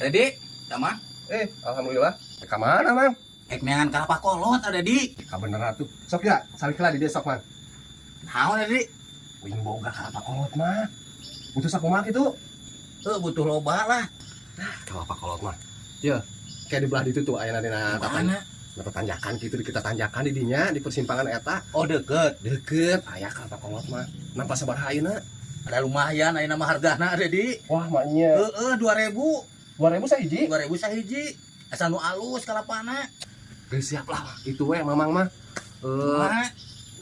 Ready? Tama? Alhamdulillah. Ka mana, Mang? Eknean kalapa kolot ada di. Ka bener atuh. Sok ya, saliklah di dia sok, Mang. Naon ada di? Wing boga kalapa kolot mah. Butuh sakumaha kitu? Butuh loba lah. Kalapa kolot mah. Ya, kayak di belah ditu tuh ayeuna dina Mana? Dapat tanjakan gitu kita tanjakan di dinya di persimpangan eta. Oh deket. Aya kalapa kolot mah. Nampa sabaraha ayeuna? Ada lumayan, ayeuna mah hargana ada di. Wah, maknya. 2000. 2000 sahiji. 2000 sahiji. Asal nu alus kalapana. Geus siap lah. Itu we Mamang mah. Nah,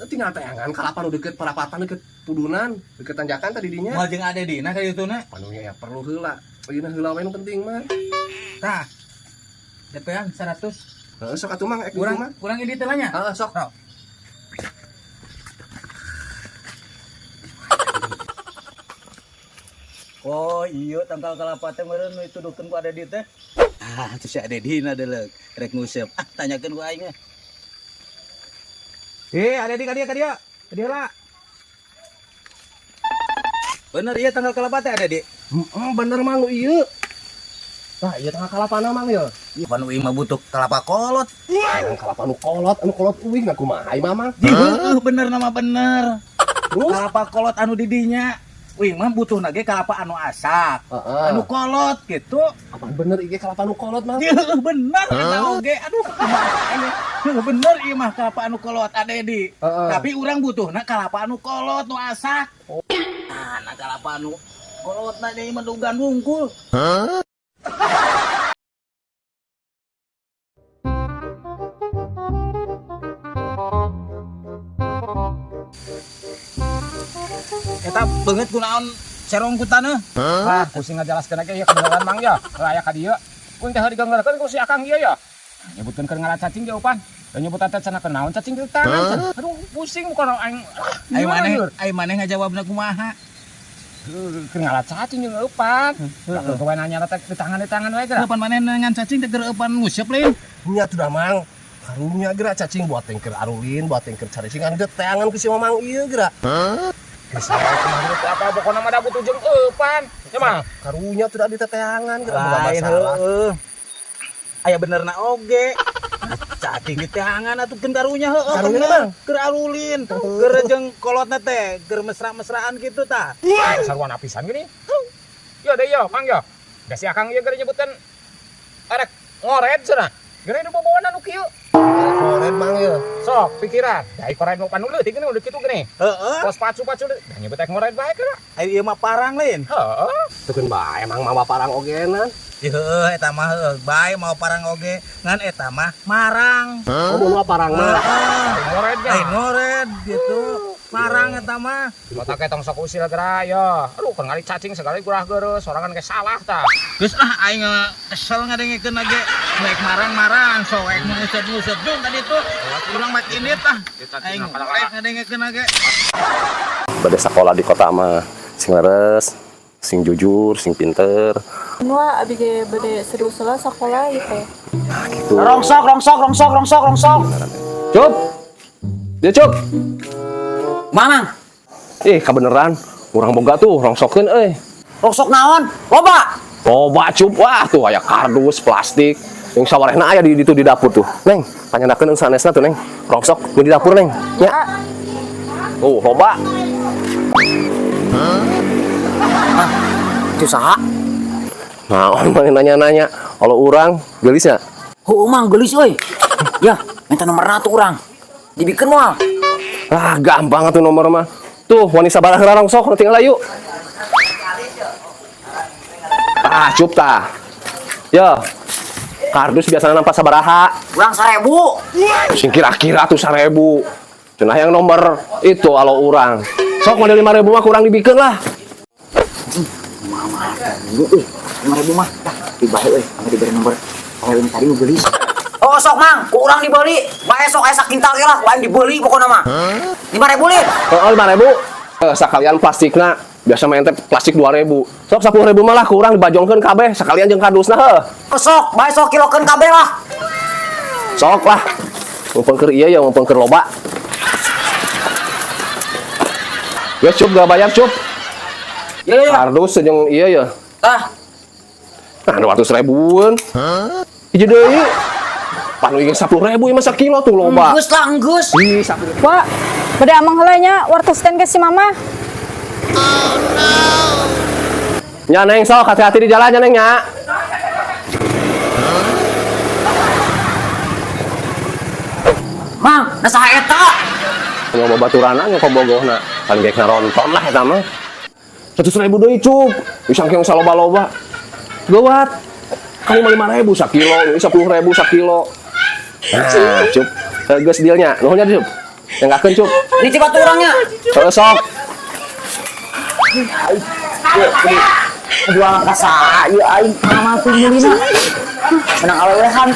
Tinggal tayangan kalapa nu deket perapatan deket pudunan, deket tanjakan tadi dinya. moal jeung ade dina ka ditu na. Panunya ya perlu heula. Ayeuna heula we nu penting mah. Tah. DP-an 100. Heeh, sok atuh Mang, ek ditu mah. Kurang ini telanya. Heeh, sok. Oh iya tangkal kalapa teh meureun itu dukeun ku ada di teh. Itu si ade dina deuleuh rek nguseup. Tanyakeun ku aing. Ada di ka dia lah. Bener iya tanggal kalapa teh ada di. Bener Mang ieu. Tah, ieu tanggal kalapana Mang ya. Pan uing mah butuh kalapa kolot. Anu kalapa anu kolot uing aku mah ai Mamang. Bener nama bener. Terus Kalapa kolot anu didinya. Uing mah butuh nage kalapa anu asak. Anu kolot gitu. apaan bener ieu kalapa anu kolot Mang? Bener eta oge. Aduh, bener ieu mah kalapa anu kolot ade di. Tapi urang butuhna kalapa anu kolot nu asak. Nah, kalapa anu kolot na deui mah dugan wungkul. Eta beungeut kunaon serong kutana. Ah, pusing ngajelaskeun ge ya kebenaran Mang ya. Layak ka dieu. Kuing teh diganggeureun ku si Akang ieu ya. Nyebutkeun keur ngaran cacing ge upan. Dan nyebut teh cenah kenaon cacing di tangan. Aduh, pusing bukan aing. Ai maneh ngajawabna kumaha? Keur ngaran cacing jeung upan. Lamun kowe nanya teh di tangan wae geura. Kapan maneh ngan cacing teh keur eupan nguseup lain. Nya tuh dah Mang. Karunya geura cacing buat tengker arulin, buat tengker caricingan ge teangan ku si Mamang ieu geura. Geus kemarin teh apa pokona mah da butuh jeung upan. Ya Mang. Karunya tuh da di teteangan geura Lain masalah. heueuh. Aya benerna oge. Cacing di teangan atuh keun karunya heueuh. Karunya Bang. Keur arulin, keur jeung kolotna teh, keur mesra-mesraan kitu tah. Sarwana pisan gini. Ya deh ya, Mang ya. Da si Akang ieu geura nyebutkeun arek ngoret cenah. Geura di boboan anu kieu. Koret Mang ya. Sok pikiran, dai koret nu panu leutik gini udah kitu gini. Heeh. Pos pacu-pacu da nyebut teh ngoret bae kana. Ai ieu mah parang lain. Heeh. Tukeun bae Mang mah parang ogenan. Heueuh eta mah heueuh bae mau parang oge ngan eta mah marang. Oh, mun parang mah. Ngoretnya. Ai ngoret gitu. Marang eta mah. Mata ke tong sok usil geura ya. Aduh, keur ngali cacing sekali gurah geureuh, sorangan ge salah tah. Geus aing kesel ngadengikeun lagi naik marang-marang soek ngusut-ngusut jeung tadi tuh. Urang mak ini tah. Aing rek ngadengikeun lagi. Bade sekolah di kota mah sing leres, sing jujur, sing pinter. Wah, abi ge bade serius lah sekolah gitu. Nah, gitu. Rongsok. Cup. Dia cup. Mamang, Kebeneran urang boga tuh rongsokeun euy. rongsok naon? Loba. Loba cup, wah tuh aya kardus, plastik. Yang sawarehna aya di ditu di dapur tuh. Neng, panyandakeun sanesna tuh Neng. Rongsok di dapur Neng. Ya. Loba. Itu saha? Nah, orang nanya-nanya, kalau urang gelis ya? Oh, Mang gelis euy. Ya, minta nomorna tuh urang. Dibikeun moal. Ah, gampang atuh nomor mah. Tuh, wanita sabaraha rongsok nu tinggal ayu. Ah, cup tah. Ya. Kardus biasanya nampak sabaraha. Urang 1000. Sing kira-kira tuh 1000. Cenah yang nomor itu alo urang. Sok model 5000 mah kurang dibikeun lah. Mama, euy. 5000 mah. Tah, dibae euy, anu diberi nomor. Pengawin tadi nu gelis. Oh, sok Mang, ku urang dibeli. Bae sok aya sakintal ge lah, ku aing dibeli pokona mah. 5000 lin. Heeh, 5000. Sakalian plastikna. Biasa main teh plastik 2000. Sok 10.000 mah lah kurang dibajongkeun kabeh sakalian jeung kardusna heuh. Sok, bae sok kilokeun kabeh lah. Sok lah. Mumpung keur ieu ya, mumpung keur loba. Ya cup gak bayar cup. Ya. Kardus jeung ieu ya. Tah. Nah 200 ribuan. Hiji deui. Panu ingin 10.000 ya masa kilo tuh loba. Enggus lah, enggus. Ih, 10.000. Wah, bade amang heula nya wartoskeun ke si mama. Nya Neng sok hati-hati di jalan nya Neng nya. Mang, nasaha eta? Nyoba baturana nya kobogohna. Paling geus naronton lah eta mah. 100.000 deui cup. Bisa keong saloba-loba. Gawat. Kamu mah 5.000 sakilo, ini 10.000 sakilo. Nah, cup. Geus dealnya. Nuhunnya cup. Enggakeun cup. Di cipat orangnya. Sok. Aduh, angkat saya, aing mama tuh mulina. Menang awewehan.